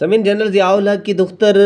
سمن جنرل ضیاء الحق کی دختر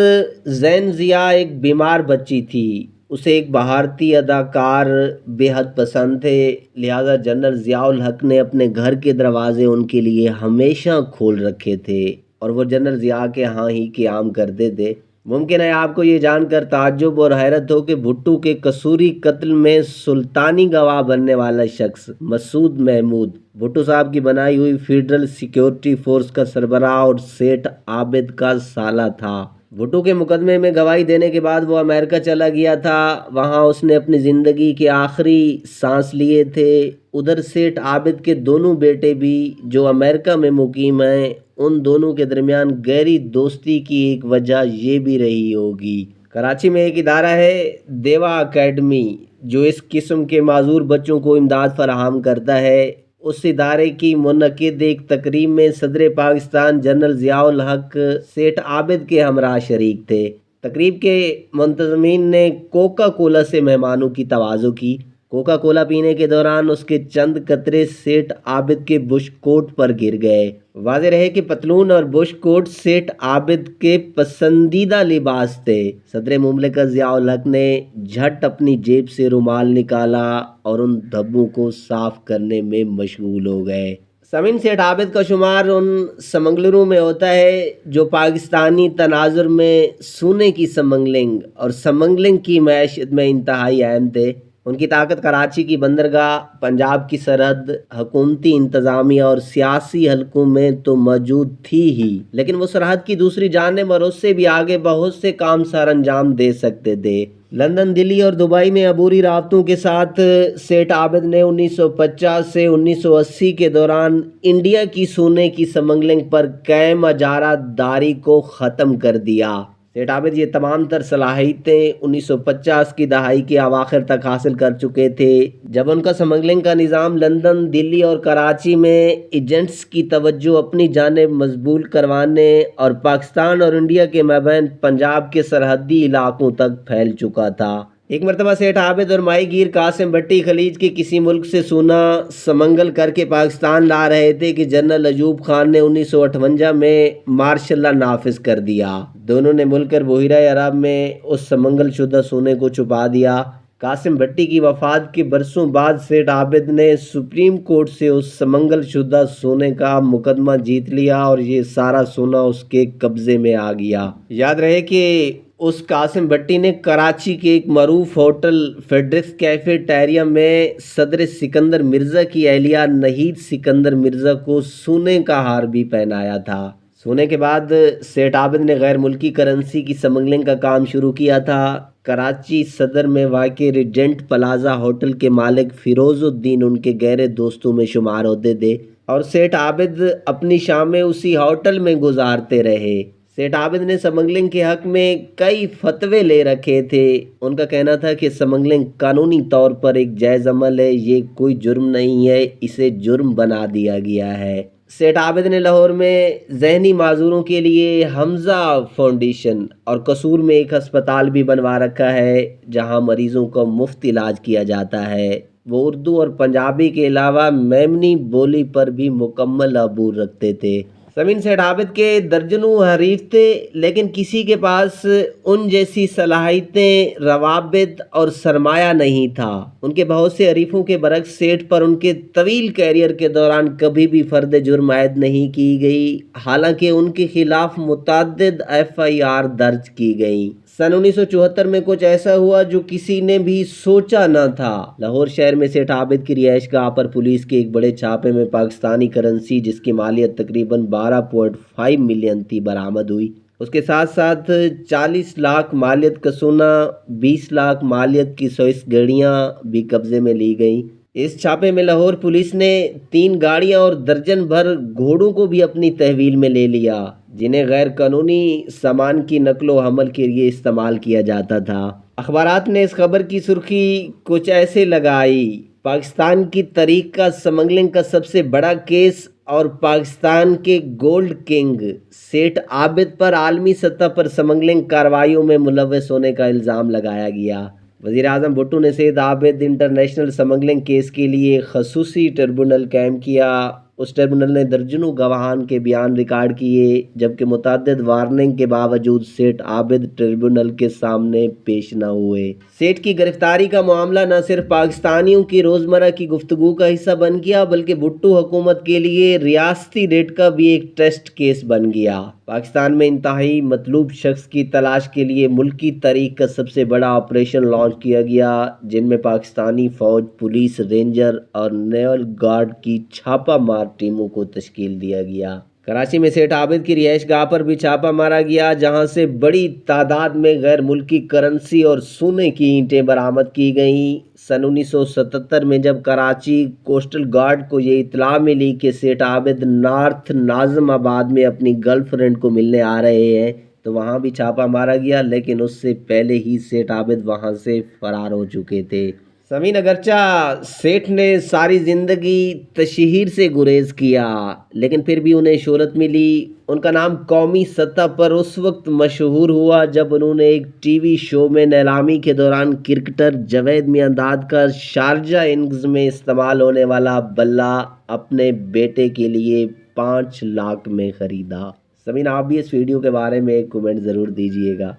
زین ضیاء ایک بیمار بچی تھی۔ اسے ایک بھارتی اداکار بے حد پسند تھے، لہٰذا جنرل ضیاء الحق نے اپنے گھر کے دروازے ان کے لیے ہمیشہ کھول رکھے تھے اور وہ جنرل ضیاء کے ہاں ہی قیام کرتے تھے۔ ممکن ہے آپ کو یہ جان کر تعجب اور حیرت ہو کہ بھٹو کے قصوری قتل میں سلطانی گواہ بننے والا شخص مسعود محمود بھٹو صاحب کی بنائی ہوئی فیڈرل سیکیورٹی فورس کا سربراہ اور سیٹھ عابد کا سالہ تھا۔ بھٹو کے مقدمے میں گواہی دینے کے بعد وہ امریکہ چلا گیا تھا، وہاں اس نے اپنی زندگی کے آخری سانس لیے تھے۔ ادھر سیٹھ عابد کے دونوں بیٹے بھی جو امریکہ میں مقیم ہیں، ان دونوں کے درمیان گہری دوستی کی ایک وجہ یہ بھی رہی ہوگی۔ کراچی میں ایک ادارہ ہے دیوا اکیڈمی جو اس قسم کے معذور بچوں کو امداد فراہم کرتا ہے۔ اس ادارے کی منعقد ایک تقریب میں صدر پاکستان جنرل ضیاء الحق سیٹھ عابد کے ہمراہ شریک تھے۔ تقریب کے منتظمین نے کوکا کولا سے مہمانوں کی تواضع کی۔ کوکا کولا پینے کے دوران اس کے چند قطرے سیٹھ عابد کے بش کوٹ پر گر گئے۔ واضح رہے کہ پتلون اور بش کوٹ سیٹھ عابد کے پسندیدہ لباس تھے۔ صدر مملکت ضیاء الحق نے جھٹ اپنی جیب سے رومال نکالا اور ان دھبوں کو صاف کرنے میں مشغول ہو گئے۔ سمن سیٹھ عابد کا شمار ان سمگلروں میں ہوتا ہے جو پاکستانی تناظر میں سونے کی سمگلنگ اور سمگلنگ کی معیشت میں انتہائی اہم تھے۔ ان کی طاقت کراچی کی بندرگاہ، پنجاب کی سرحد، حکومتی انتظامیہ اور سیاسی حلقوں میں تو موجود تھی ہی، لیکن وہ سرحد کی دوسری جانب اور اس سے بھی آگے بہت سے کام سر انجام دے سکتے تھے۔ لندن، دلی اور دبئی میں عبوری رابطوں کے ساتھ سیٹھ عابد نے 1950 سے 1980 کے دوران انڈیا کی سونے کی سمگلنگ پر قائم اجارہ داری کو ختم کر دیا۔ سیٹھ عابد یہ تمام تر صلاحیتیں 1950 کی دہائی کے اواخر تک حاصل کر چکے تھے، جب ان کا سمگلنگ کا نظام لندن، دلی اور کراچی میں ایجنٹس کی توجہ اپنی جانب مبذول کروانے اور پاکستان اور انڈیا کے مابین پنجاب کے سرحدی علاقوں تک پھیل چکا تھا۔ ایک مرتبہ سیٹھ عابد اور ماہی گیر قاسم بھٹی خلیج کے کسی ملک سے سونا سمنگل کر کے پاکستان لا رہے تھے کہ جنرل ایوب خان نے 1958 میں مارشل لا نافذ کر دیا۔ دونوں نے مل کر بحیرہ عرب میں اس سمنگل شدہ سونے کو چھپا دیا۔ قاسم بھٹی کی وفات کے برسوں بعد سیٹھ عابد نے سپریم کورٹ سے اس سمنگل شدہ سونے کا مقدمہ جیت لیا اور یہ سارا سونا اس کے قبضے میں آ گیا۔ یاد رہے کہ اس قاسم بھٹی نے کراچی کے ایک معروف ہوٹل فیڈرکس کیفے ٹیریا میں صدر سکندر مرزا کی اہلیہ نہید سکندر مرزا کو سونے کا ہار بھی پہنایا تھا۔ سونے کے بعد سیٹھ عابد نے غیر ملکی کرنسی کی سمگلنگ کا کام شروع کیا تھا۔ کراچی صدر میں واقع ریجنٹ پلازا ہوٹل کے مالک فیروز الدین ان کے گہرے دوستوں میں شمار ہوتے تھے اور سیٹھ عابد اپنی شامیں اسی ہوٹل میں گزارتے رہے۔ سیٹھ عابد نے سمگلنگ کے حق میں کئی فتوے لے رکھے تھے۔ ان کا کہنا تھا کہ سمگلنگ قانونی طور پر ایک جائز عمل ہے، یہ کوئی جرم نہیں ہے، اسے جرم بنا دیا گیا ہے۔ سیٹھ عابد نے لاہور میں ذہنی معذوروں کے لیے حمزہ فاؤنڈیشن اور قصور میں ایک ہسپتال بھی بنوا رکھا ہے جہاں مریضوں کا مفت علاج کیا جاتا ہے۔ وہ اردو اور پنجابی کے علاوہ میمنی بولی پر بھی مکمل عبور رکھتے تھے۔ سمین سیٹھ عابد کے درجنوں حریف تھے، لیکن کسی کے پاس ان جیسی صلاحیتیں، روابط اور سرمایہ نہیں تھا۔ ان کے بہت سے حریفوں کے برعکس سیٹھ پر ان کے طویل کیریئر کے دوران کبھی بھی فرد جرم عائد نہیں کی گئی، حالانکہ ان کے خلاف متعدد FIR درج کی گئیں۔ سن 1974 میں کچھ ایسا ہوا جو کسی نے بھی سوچا نہ تھا۔ لاہور شہر میں سیٹھ عابد کی رہائش گاہ پر پولیس کے ایک بڑے چھاپے میں پاکستانی کرنسی جس کی مالیت تقریباً 12.5 ملین تھی برآمد ہوئی۔ اس کے ساتھ ساتھ 40 لاکھ مالیت کا سونا، 20 لاکھ مالیت کی 100 گھڑیاں بھی قبضے میں لی گئیں۔ اس چھاپے میں لاہور پولیس نے 3 گاڑیاں اور درجن بھر گھوڑوں کو بھی اپنی تحویل میں لے لیا جنہیں غیر قانونی سامان کی نقل و حمل کے لیے استعمال کیا جاتا تھا۔ اخبارات نے اس خبر کی سرخی کچھ ایسے لگائی: پاکستان کی تاریخ کا سمگلنگ کا سب سے بڑا کیس اور پاکستان کے گولڈ کنگ سیٹھ عابد پر عالمی سطح پر سمگلنگ کارروائیوں میں ملوث ہونے کا الزام لگایا گیا۔ وزیر اعظم بھٹو نے سیٹھ عابد انٹرنیشنل سمگلنگ کیس کے لیے خصوصی ٹریبونل قائم کیا اس ٹربیونل نے درجنوں گواہان کے بیان ریکارڈ کیے، جبکہ متعدد وارننگ کے باوجود سیٹھ عابد ٹربیونل کے سامنے پیش نہ ہوئے۔ سیٹھ کی گرفتاری کا معاملہ نہ صرف پاکستانیوں کی روزمرہ کی گفتگو کا حصہ بن گیا بلکہ بھٹو حکومت کے لیے ریاستی ریٹ کا بھی ایک ٹیسٹ کیس بن گیا۔ پاکستان میں انتہائی مطلوب شخص کی تلاش کے لیے ملکی تاریخ کا سب سے بڑا آپریشن لانچ کیا گیا، جن میں پاکستانی فوج، پولیس، رینجر اور نیول گارڈ کی چھاپہ مار ٹیموں کو تشکیل دیا گیا۔ کراچی میں سیٹھ عابد کی رہائش گاہ پر بھی چھاپہ مارا گیا، جہاں سے بڑی تعداد میں غیر ملکی کرنسی اور سونے کی اینٹیں برآمد کی گئیں۔ سن 1977 میں جب کراچی کوسٹل گارڈ کو یہ اطلاع ملی کہ سیٹھ عابد نارتھ ناظم آباد میں اپنی گرل فرینڈ کو ملنے آ رہے ہیں تو وہاں بھی چھاپہ مارا گیا، لیکن اس سے پہلے ہی سیٹھ عابد وہاں سے فرار ہو چکے تھے۔ سمین، اگرچہ سیٹھ نے ساری زندگی تشہیر سے گریز کیا لیکن پھر بھی انہیں شہرت ملی۔ ان کا نام قومی سطح پر اس وقت مشہور ہوا جب انہوں نے ایک ٹی وی شو میں نیلامی کے دوران کرکٹر جاوید میانداد کا شارجہ اننگز میں استعمال ہونے والا بلہ اپنے بیٹے کے لیے 5 لاکھ میں خریدا۔ سمین، آپ بھی اس ویڈیو کے بارے میں ایک کومنٹ ضرور دیجیے گا۔